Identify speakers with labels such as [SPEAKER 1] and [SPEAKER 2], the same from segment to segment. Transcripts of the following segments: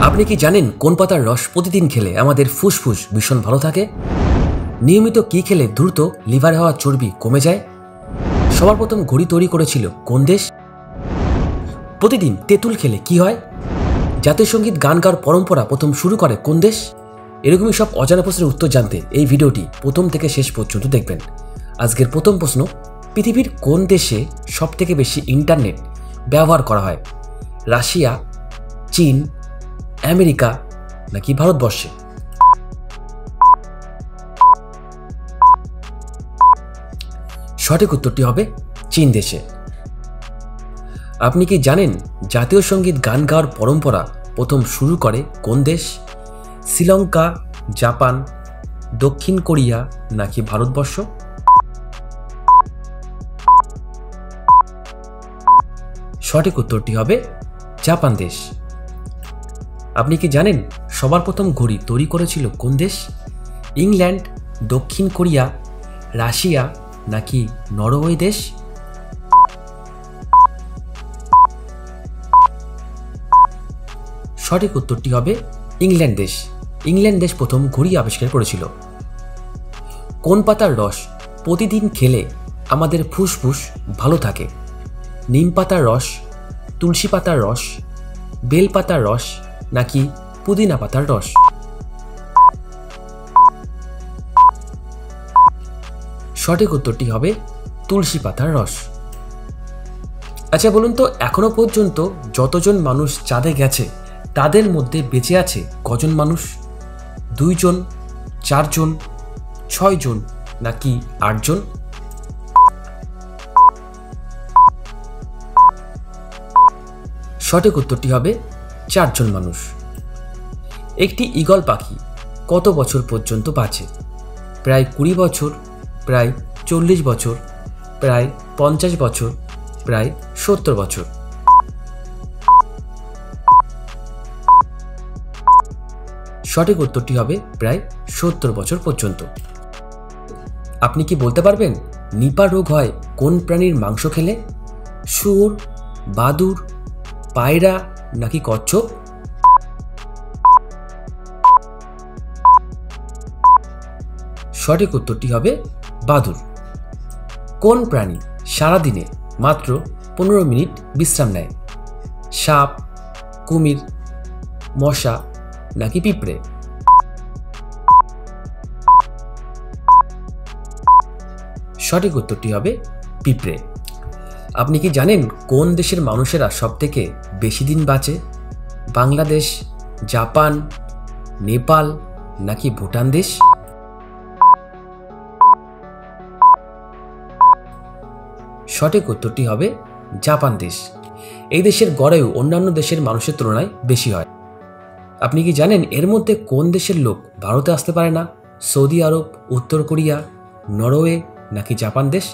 [SPEAKER 1] আপনি কি জানেন কোন পাতার রস প্রতিদিন খেলে আমাদের ফুসফুস ভীষণ ভালো থাকে? নিয়মিত কি খেলে দ্রুত লিভারে হওয়া চর্বি কমে যায়? সবার প্রথম ঘড়ি তৈরি করেছিল কোন দেশ? প্রতিদিন তেঁতুল খেলে কি হয়? জাতীয় সঙ্গীত গান গাওয়ার পরম্পরা প্রথম শুরু করে কোন দেশ? এরকমই সব অজানা প্রশ্নের উত্তর জানতে এই ভিডিওটি প্রথম থেকে শেষ পর্যন্ত দেখবেন। আজকের প্রথম প্রশ্ন, পৃথিবীর কোন দেশে সবথেকে বেশি ইন্টারনেট ব্যবহার করা হয়? রাশিয়া, চীন, আমেরিকা নাকি ভারতবর্ষে? সঠিক উত্তরটি হবে চীন দেশে। আপনি কি জানেন জাতীয় সঙ্গীত গান গাওয়ার পরম্পরা প্রথম শুরু করে কোন দেশ? শ্রীলঙ্কা, জাপান, দক্ষিণ কোরিয়া নাকি ভারতবর্ষ? সঠিক উত্তরটি হবে জাপান দেশ। আপনি কি জানেন সবার প্রথম ঘড়ি তৈরি করেছিল কোন দেশ? ইংল্যান্ড, দক্ষিণ কোরিয়া, রাশিয়া নাকি নরওয়ে দেশ? সঠিক উত্তরটি হবে ইংল্যান্ড দেশ। ইংল্যান্ড দেশ প্রথম ঘড়ি আবিষ্কার করেছিল। কোন পাতার রস প্রতিদিন খেলে আমাদের ফুসফুস ভালো থাকে? নিম পাতার রস, তুলসী পাতার রস, বেল পাতার রস নাকি পুদিনা পাতার রস? সঠিক উত্তরটি হবে তুলসী পাতার রস। আচ্ছা বলুন তো, এখনো পর্যন্ত যতজন মানুষ চাঁদে গেছে তাদের মধ্যে বেঁচে আছে কজন মানুষ? 2 জন, 4 জন, 6 জন নাকি 8 জন? সঠিক উত্তরটি হবে 4 জন মানুষ। একটি ঈগল পাখি কত বছর পর্যন্ত বাঁচে? প্রায় 20 বছর, প্রায় 40 বছর, প্রায় 50 বছর, প্রায় 70 বছর? সঠিক উত্তরটি হবে প্রায় 70 বছর পর্যন্ত। আপনি কি বলতে পারবেন নিপা রোগ হয় কোন প্রাণীর মাংস খেলে? শুয়োর, বাদুড়, পায়রা নাকি কচ্ছপ? সঠিক উত্তরটি হবে বাদুড়। কোন প্রাণী সারাদিনে মাত্র 15 মিনিট বিশ্রাম নেয়? সাপ, কুমির, মশা নাকি পিঁপড়ে? সঠিক উত্তরটি হবে পিঁপড়ে। আপনি কি জানেন কোন দেশের মানুষেরা সবথেকে বেশি দিন বাঁচে? বাংলাদেশ, জাপান, নেপাল নাকি ভুটান দেশ? সঠিক উত্তরটি হবে জাপান দেশ। এই দেশের গড়েও অন্যান্য দেশের মানুষের তুলনায় বেশি হয়। আপনি কি জানেন এর মধ্যে কোন দেশের লোক ভারতে আসতে পারে না? সৌদি আরব, উত্তর কোরিয়া, নরওয়ে নাকি জাপান দেশ?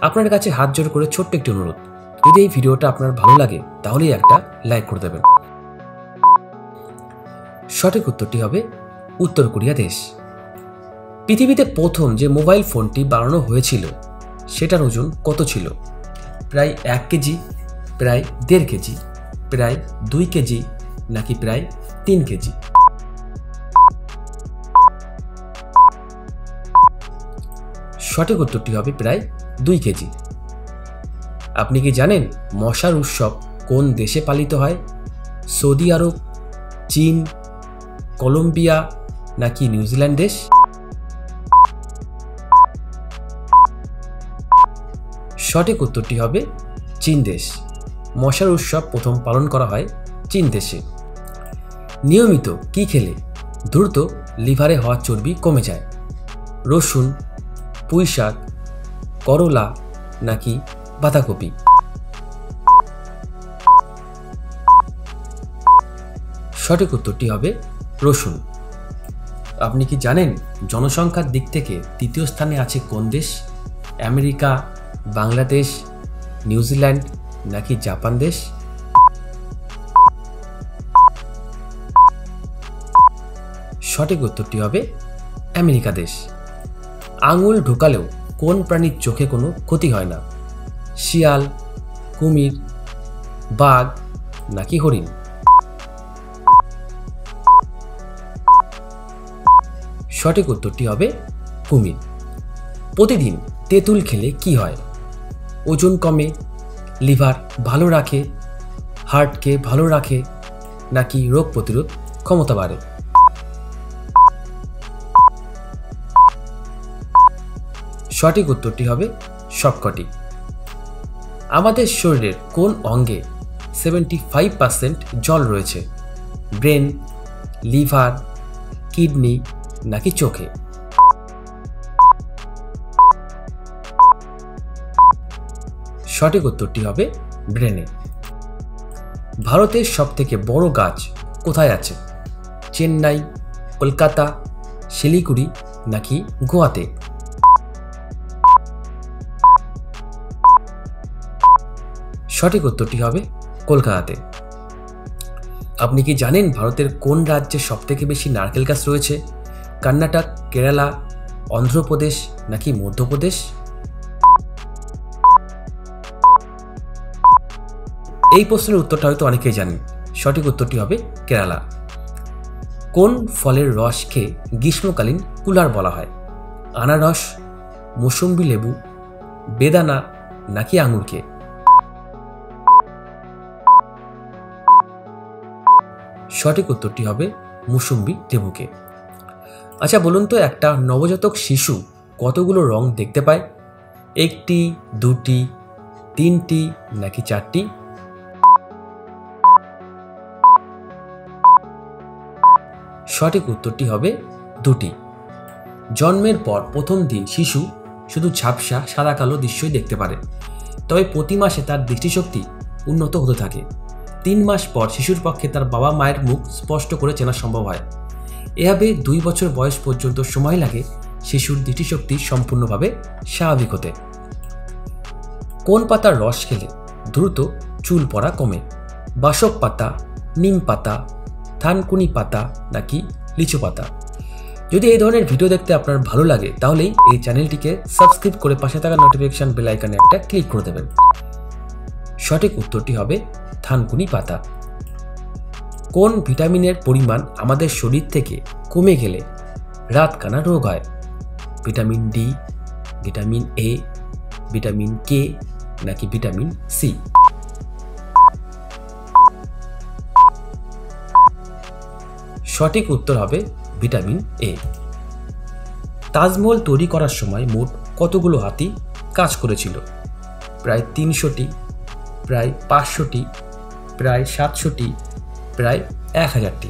[SPEAKER 1] আপনার কাছে হাত জোড় করে ছোট্ট একটি অনুরোধ, যদি এই ভিডিওটা আপনার ভালো লাগে তাহলেই একটা লাইক করে দেবেন। সঠিক উত্তরটি হবে উত্তর কোরিয়া দেশ। পৃথিবীতে প্রথম যে মোবাইল ফোনটি বানানো হয়েছিল সেটার ওজন কত ছিল? প্রায় 1 কেজি, প্রায় 1.5 কেজি, প্রায় 2 কেজি নাকি প্রায় 3 কেজি? সঠিক উত্তরটি হবে প্রায় 2 কেজি। আপনি কি জানেন মশার উৎসব কোন দেশে পালিত হয়? সৌদি আরব, চীন, কলম্বিয়া নাকি নিউজিল্যান্ড দেশ? সঠিক উত্তরটি হবে চীন দেশ। মশার উৎসব প্রথম পালন করা হয় চীন দেশে। নিয়মিত কি খেলে দ্রুত লিভারে হওয়া চর্বি কমে যায়? রসুন, পুঁইশাক, করলা নাকি বাঁধাকপি? সঠিক উত্তরটি হবে রসুন। আপনি কি জানেন জনসংখ্যার দিক থেকে তৃতীয় স্থানে আছে কোন দেশ? আমেরিকা, বাংলাদেশ, নিউজিল্যান্ড নাকি জাপান দেশ? সঠিক উত্তরটি হবে আমেরিকা দেশ। আঙুল ঢোকালেও কোন প্রাণীর চোখে কোনো ক্ষতি হয় না? শিয়াল, কুমির, বাঘ নাকি হরিণ? সঠিক উত্তরটি হবে কুমির। প্রতিদিন তেঁতুল খেলে কি হয়? ওজন কমে, লিভার ভালো রাখে, হার্টকে ভালো রাখে, নাকি রোগ প্রতিরোধ ক্ষমতা বাড়ে? সঠিক উত্তরটি হবে সবকটি। আমাদের শরীরের কোন অঙ্গে 75% জল রয়েছে? ব্রেন, লিভার, কিডনি নাকি চোখে? সঠিক উত্তরটি হবে ব্রেনে। ভারতের সবথেকে বড় গাছ কোথায় আছে? চেন্নাই, কলকাতা, শিলিগুড়ি নাকি গোয়াতে? সঠিক উত্তরটি হবে কলকাতাতে। আপনি কি জানেন ভারতের কোন রাজ্যে সবথেকে বেশি নারকেল গাছ রয়েছে? কর্ণাটক, কেরালা, অন্ধ্রপ্রদেশ নাকি মধ্যপ্রদেশ? এই প্রশ্নের উত্তরটা হয়তো অনেকেই জানেন। সঠিক উত্তরটি হবে কেরালা। কোন ফলের রসকে গ্রীষ্মকালীন কুলার বলা হয়? আনারস, মৌসুম্বি লেবু, বেদানা নাকি আঙুরকে? সঠিক উত্তরটি হবে মৌসুম্বি লেবুকে। আচ্ছা বলুন তো, একটা নবজাতক শিশু কতগুলো রং দেখতে পায়? 1টি, 2টি, 3টি নাকি 4টি? সঠিক উত্তরটি হবে 2টি। জন্মের পর প্রথম দিন শিশু শুধু ঝাপসা সাদা কালো দৃশ্যই দেখতে পারে, তবে প্রতি মাসে তার দৃষ্টিশক্তি উন্নত হতে থাকে। 3 মাস পর শিশুর পক্ষে তার বাবা মায়ের মুখ স্পষ্ট করে চেনা সম্ভব হয়। এভাবে 2 বছর বয়স পর্যন্ত সময় লাগে শিশুর দৃষ্টিশক্তি সম্পূর্ণভাবে স্বাভাবিক হতে। কোন পাতার রস খেলে দ্রুত চুল পড়া কমে? বাসক পাতা, নিম পাতা, থানকুনি পাতা নাকি লিচু পাতা? যদি এই ধরনের ভিডিও দেখতে আপনার ভালো লাগে তাহলেই এই চ্যানেলটিকে সাবস্ক্রাইব করে পাশে থাকা নোটিফিকেশন বেল আইকনে একটা ক্লিক করে দেবেন। সঠিক উত্তরটি হবে থানকুনি পাতা। কোন ভিটামিনের পরিমাণ আমাদের শরীর থেকে কমে গেলে রাতকানা রোগ হয়? Vitamin D, vitamin A, vitamin K নাকি ভিটামিন সি? সঠিক উত্তর হবে ভিটামিন এ। তাজমহল তৈরি করার সময় মোট কতগুলো হাতি কাজ করেছিল? প্রায় 300টি, প্রায় 500টি, প্রায় 700টি, প্রায় 1000টি?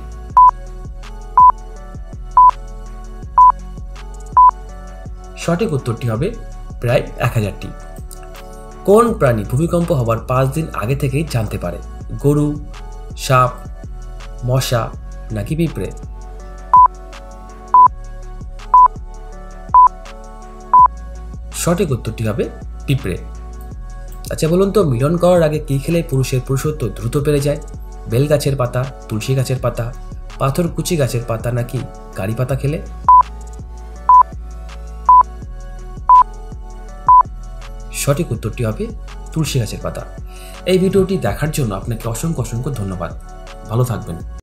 [SPEAKER 1] সঠিক উত্তরটি হবে প্রায় 1000টি। কোন প্রাণী ভূমিকম্প হবার 5 দিন আগে থেকেই জানতে পারে? গরু, সাপ, মশা নাকি পিঁপড়ে? সঠিক উত্তরটি হবে পিঁপড়ে। আচ্ছা বলুন তো, মিলন করার আগে কি খেলে পুরুষের পুরুষত্ব দ্রুত বেড়ে যায়? বেল গাছের পাতা, তুলসী গাছের পাতা, পাথরকুচি গাছের পাতা নাকি কারি পাতা খেলে? সঠিক উত্তরটি হবে তুলসী গাছের পাতা। এই ভিডিওটি দেখার জন্য আপনাকে অসংখ্য ধন্যবাদ। ভালো থাকবেন।